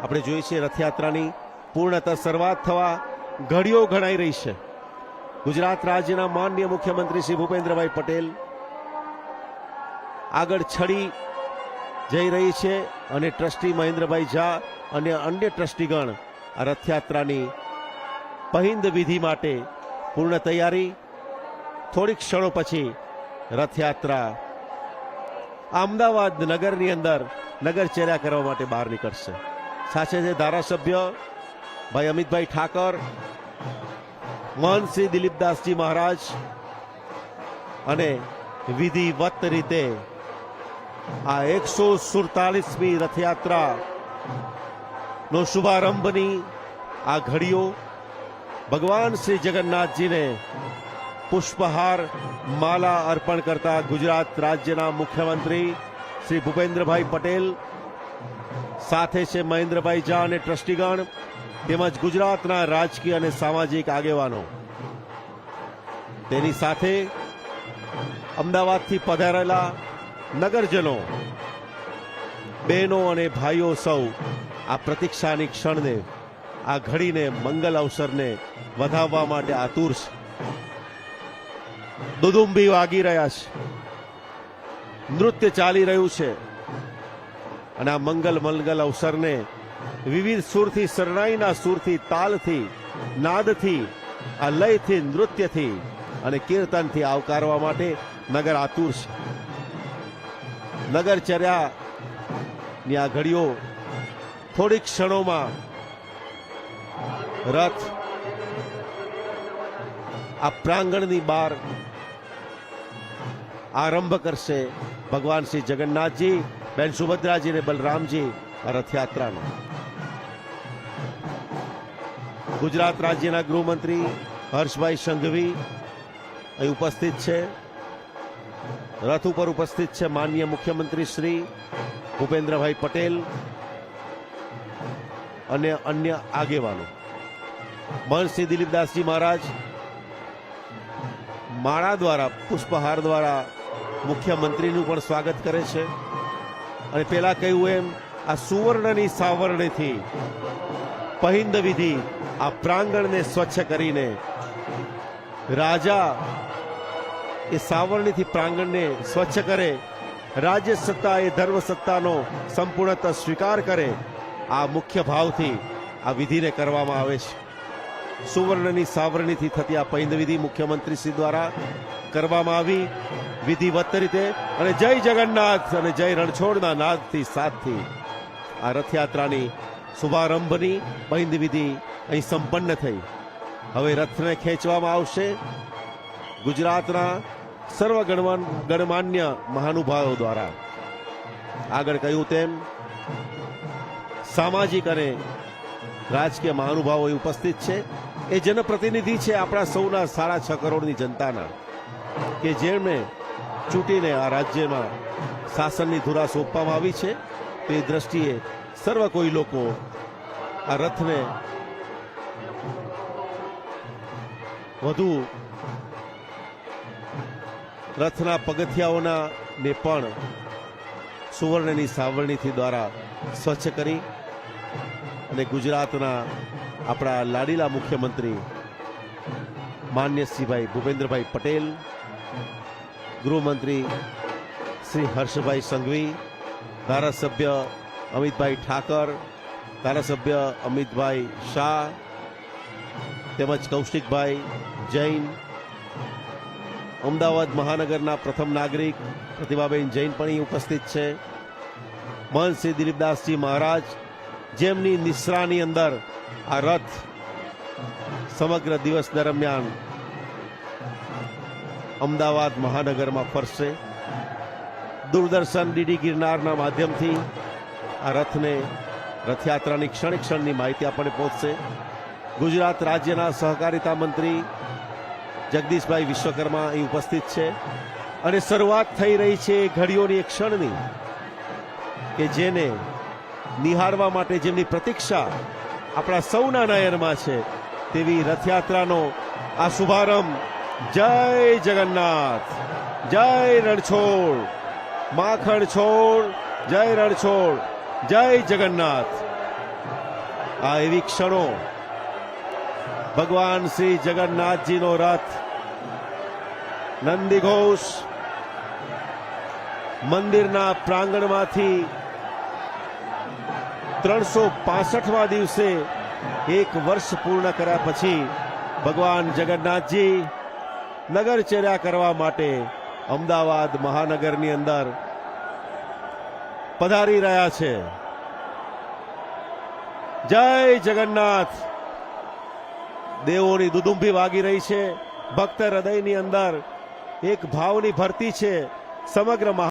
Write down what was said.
આપણે જોઈએ છીએ રથયાત્રાની પૂર્ણતઃ શરૂઆત થવા ઘડીઓ ગણાઈ રહી છે। ગુજરાત રાજ્યના માનનીય મુખ્યમંત્રી શ્રી ભૂપેન્દ્રભાઈ પટેલ આગળ છડી જઈ રહી છે અને ટ્રસ્ટી મહેન્દ્રભાઈ ઝા અને અન્ય ટ્રસ્ટીગણ આ રથયાત્રાની પહિંદ વિધિ માટે પૂર્ણ તૈયારી। થોડીક ક્ષણો પછી રથયાત્રા અમદાવાદ નગરની અંદર નગરચર્યા કરવા માટે બહાર નીકળશે। સાથે છે ધારાસભ્ય ભાઈ અમિતભાઈ ઠાકર, મહંત શ્રી દિલીપદાસજી મહારાજ અને વિધિવત રીતે આ 147મી રથયાત્રા નો શુભારંભની આ ઘડીઓ ભગવાન શ્રી જગન્નાથજીને પુષ્પહાર માલા અર્પણ કરતા ગુજરાત રાજ્યના મુખ્યમંત્રી શ્રી ભૂપેન્દ્રભાઈ પટેલ, સાથે છે મહેન્દ્રભાઈ ઝા અને ટ્રસ્ટીગણ તેમજ ગુજરાતના રાજકીય અને સામાજિક આગેવાનો, તેની સાથે અમદાવાદથી પધારેલા નગરજનો, બહેનો અને ભાઈઓ સૌ આ પ્રતીક્ષાની ક્ષણને, આ ઘડીને, મંગલ અવસરને વધાવવા માટે આતુર છે। દુદુંબી વાગી રહ્યા છે, નૃત્ય ચાલી રહ્યું છે અને આ મંગલ અવસરને વિવિધ સુરથી, શરણાઈના સુરથી, તાલથી, નાદથી, આ લયથી, નૃત્યથી અને કીર્તનથી આવકારવા માટે નગર આતુર છે। નગરચર્યાની આ ઘડીઓ થોડીક ક્ષણોમાં રથ આ પ્રાંગણની બહાર આરંભ કરશે। ભગવાન શ્રી જગન્નાથજી, બેન સુભદ્રાજી અને બલરામજી આ રથયાત્રાનો। ગુજરાત રાજ્યના ગૃહમંત્રી હર્ષભાઈ સંઘવી અહીં ઉપસ્થિત છે। રથ ઉપર ઉપસ્થિત છે માનનીય મુખ્યમંત્રી શ્રી ભૂપેન્દ્રભાઈ પટેલ અને અન્ય આગેવાનો। મહંત શ્રી દિલીપદાસજી મહારાજ માળા દ્વારા, પુષ્પહાર દ્વારા મુખ્યમંત્રીનું પણ સ્વાગત કરે છે અને પેલા કહ્યું એમ આ સુવર્ણની સાવરણીથી પહિંદ વિધિ આ પ્રાંગણને સ્વચ્છ કરીને રાજા એ સાવરણીથી પ્રાંગણને સ્વચ્છ કરે, રાજ્ય સત્તા એ ધર્મ સત્તાનો સંપૂર્ણતઃ સ્વીકાર કરે, આ મુખ્ય ભાવથી આ વિધિને કરવામાં આવે છે। સુવર્ણની સાવરણીથી થતી આ પહિંદ વિધિ મુખ્યમંત્રી શ્રી દ્વારા કરવામાં આવી વિધિવત રીતે અને જય જગન્નાથ અને જય રણછોડના નાદથી સાથથી આ રથયાત્રાની શુભારંભની પહિંદ વિધિ અહીં સંપન્ન થઈ। હવે રથને ખેંચવામાં આવશે ગુજરાતના સર્વ ગણમાન્ય મહાનુભાવો દ્વારા। આગળ કહ્યું તેમ સામાજિક અને રાજકીય મહાનુભાવો ઉપસ્થિત છે। એ જનપ્રતિનિધિ છે આપણા સૌના 6.5 કરોડની જનતાના, કે જેમને ચૂંટીને આ રાજ્યમાં શાસનની ધુરા સોંપવામાં આવી છે। તે દ્રષ્ટિએ સર્વ કોઈ લોકો આ રથને વધુ રથના પગથિયાઓના ને પણ સુવર્ણની સાવરણીથી દ્વારા સ્વચ્છ કરી અને ગુજરાતના આપણા લાડીલા મુખ્યમંત્રી માન્ય શ્રીભાઈ ભૂપેન્દ્રભાઈ પટેલ, ગૃહમંત્રી શ્રી હર્ષભાઈ સંઘવી, ધારાસભ્ય અમિતભાઈ ઠાકર, ધારાસભ્ય અમિતભાઈ શાહ તેમજ કૌશિકભાઈ જૈન, અમદાવાદ મહાનગરના પ્રથમ નાગરિક પ્રતિભાબેન જૈન પણ અહીં ઉપસ્થિત છે। મહંત શ્રી દિલીપદાસજી મહારાજ, જેમની નિશ્રાની અંદર આ રથ સમગ્ર દિવસ દરમિયાન અમદાવાદ મહાનગરમાં ફરશે। દૂરદર્શન ડીડી ગિરનારના માધ્યમથી આ રથને, રથયાત્રાની ક્ષણે ક્ષણની માહિતી આપણને પહોંચશે। ગુજરાત રાજ્યના સહકારિતા મંત્રી જગદીશભાઈ વિશ્વકર્મા અહીં ઉપસ્થિત છે અને શરૂઆત થઈ રહી છે ઘડીઓની એક ક્ષણની, કે જેને નિહાળવા માટે, જેમની પ્રતીક્ષા આપણા સૌના નયનમાં છે, તેવી રથયાત્રાનો આ શુભારંભ જય જગન્નાથ, જય રણછોડ, માખણ છોડ, જય રણછોડ, જય જગન્નાથ। આ એવી ક્ષણો ભગવાન શ્રી જગન્નાથજીનો રથ નંદીઘોષ મંદિરના પ્રાંગણમાંથી 365મા દિવસે એક વર્ષ પૂર્ણ કર્યા પછી ભગવાન જગન્નાથજી નગરચર્યા કરવા માટે અમદાવાદ મહાનગરની અંદર પધારી રહ્યા છે. જય જગન્નાથ. દેવોની દુદુંભી વાગી રહી છે. ભક્ત હૃદયની અંદર એક ભાવની ભરતી છે. સમગ્ર